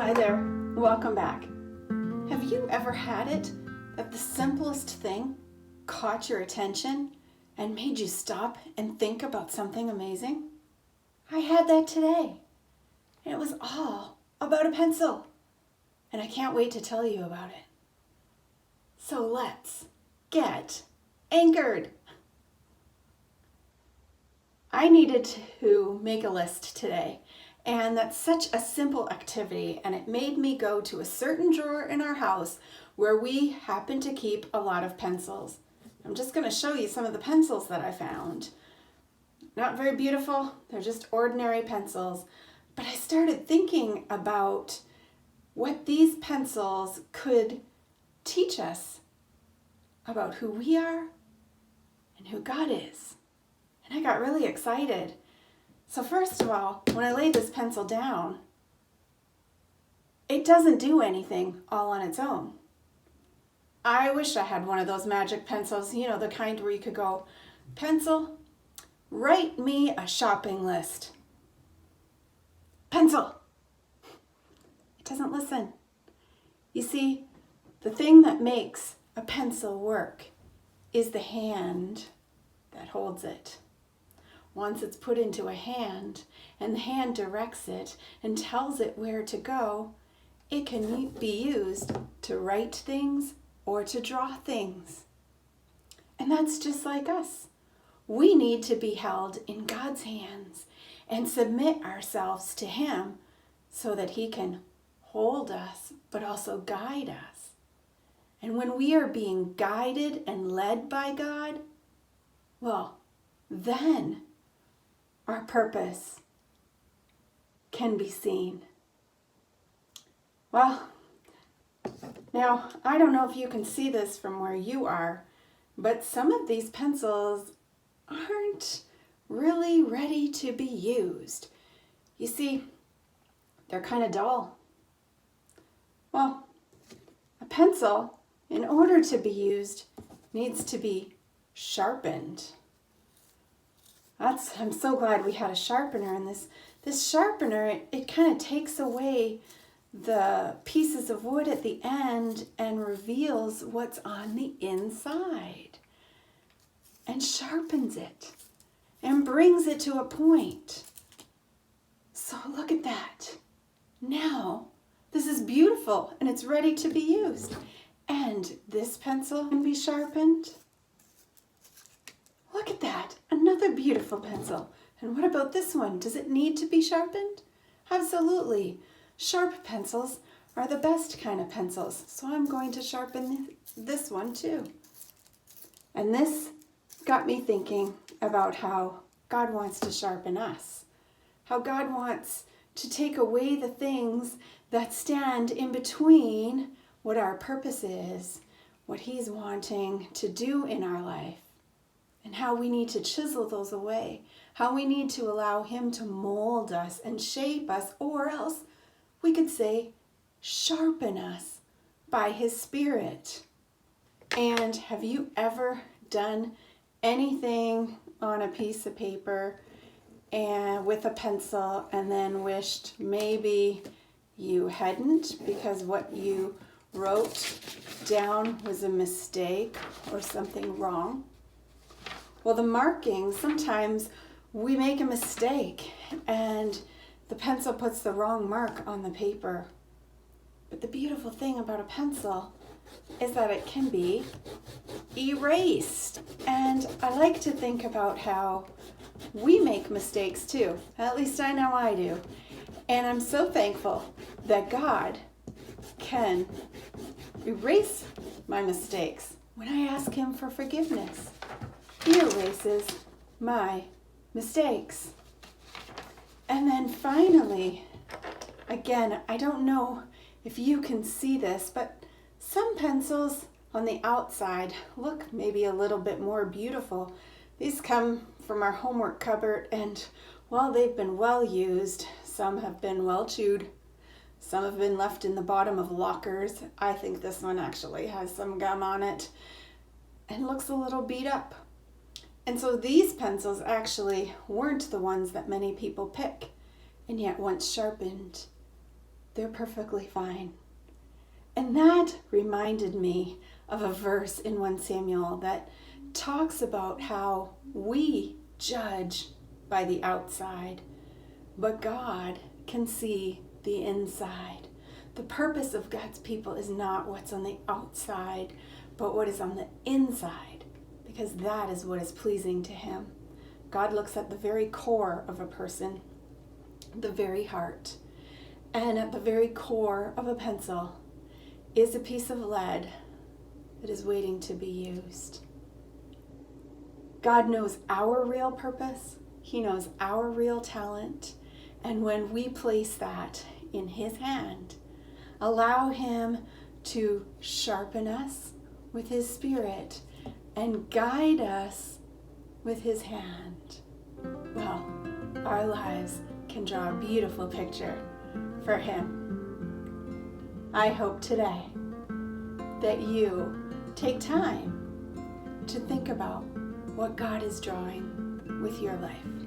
Hi there, welcome back. Have you ever had it that the simplest thing caught your attention and made you stop and think about something amazing? I had that today, and it was all about a pencil, and I can't wait to tell you about it. So let's get anchored. I needed to make a list today, and that's such a simple activity, and it made me go to a certain drawer in our house where we happen to keep a lot of pencils. I'm just going to show you some of the pencils that I found. Not very beautiful, they're just ordinary pencils, but I started thinking about what these pencils could teach us about who we are and who God is. And I got really excited. So first of all, when I laid this pencil down, it doesn't do anything all on its own. I wish I had one of those magic pencils, you know, the kind where you could go, pencil, write me a shopping list. Pencil. It doesn't listen. You see, the thing that makes a pencil work is the hand that holds it. Once it's put into a hand and the hand directs it and tells it where to go, it can be used to write things or to draw things. And that's just like us. We need to be held in God's hands and submit ourselves to Him so that He can hold us but also guide us. And when we are being guided and led by God, well, then our purpose can be seen. Well, now I don't know if you can see this from where you are, but some of these pencils aren't really ready to be used. You see, they're kind of dull. Well, a pencil, in order to be used, needs to be sharpened. I'm so glad we had a sharpener, and this sharpener, it kind of takes away the pieces of wood at the end and reveals what's on the inside and sharpens it and brings it to a point. So look at that. Now, this is beautiful and it's ready to be used. And this pencil can be sharpened. Look at that, another beautiful pencil. And what about this one? Does it need to be sharpened? Absolutely. Sharp pencils are the best kind of pencils. So I'm going to sharpen this one too. And this got me thinking about how God wants to sharpen us. How God wants to take away the things that stand in between what our purpose is, what He's wanting to do in our life. And how we need to chisel those away, how we need to allow Him to mold us and shape us, or else we could say sharpen us by His Spirit. And have you ever done anything on a piece of paper and with a pencil and then wished maybe you hadn't because what you wrote down was a mistake or something wrong? Well, the marking, sometimes we make a mistake and the pencil puts the wrong mark on the paper. But the beautiful thing about a pencil is that it can be erased. And I like to think about how we make mistakes too. At least I know I do. And I'm so thankful that God can erase my mistakes when I ask Him for forgiveness. He erases my mistakes. And then finally, again, I don't know if you can see this, but some pencils on the outside look maybe a little bit more beautiful. These come from our homework cupboard, and while they've been well used, some have been well chewed. Some have been left in the bottom of lockers. I think this one actually has some gum on it and looks a little beat up. And so these pencils actually weren't the ones that many people pick, and yet once sharpened, they're perfectly fine. And that reminded me of a verse in 1 Samuel that talks about how we judge by the outside, but God can see the inside. The purpose of God's people is not what's on the outside, but what is on the inside, because that is what is pleasing to Him. God looks at the very core of a person, the very heart. And at the very core of a pencil is a piece of lead that is waiting to be used. God knows our real purpose. He knows our real talent. And when we place that in His hand, allow Him to sharpen us with His Spirit and guide us with His hand, well, our lives can draw a beautiful picture for Him. I hope today that you take time to think about what God is drawing with your life.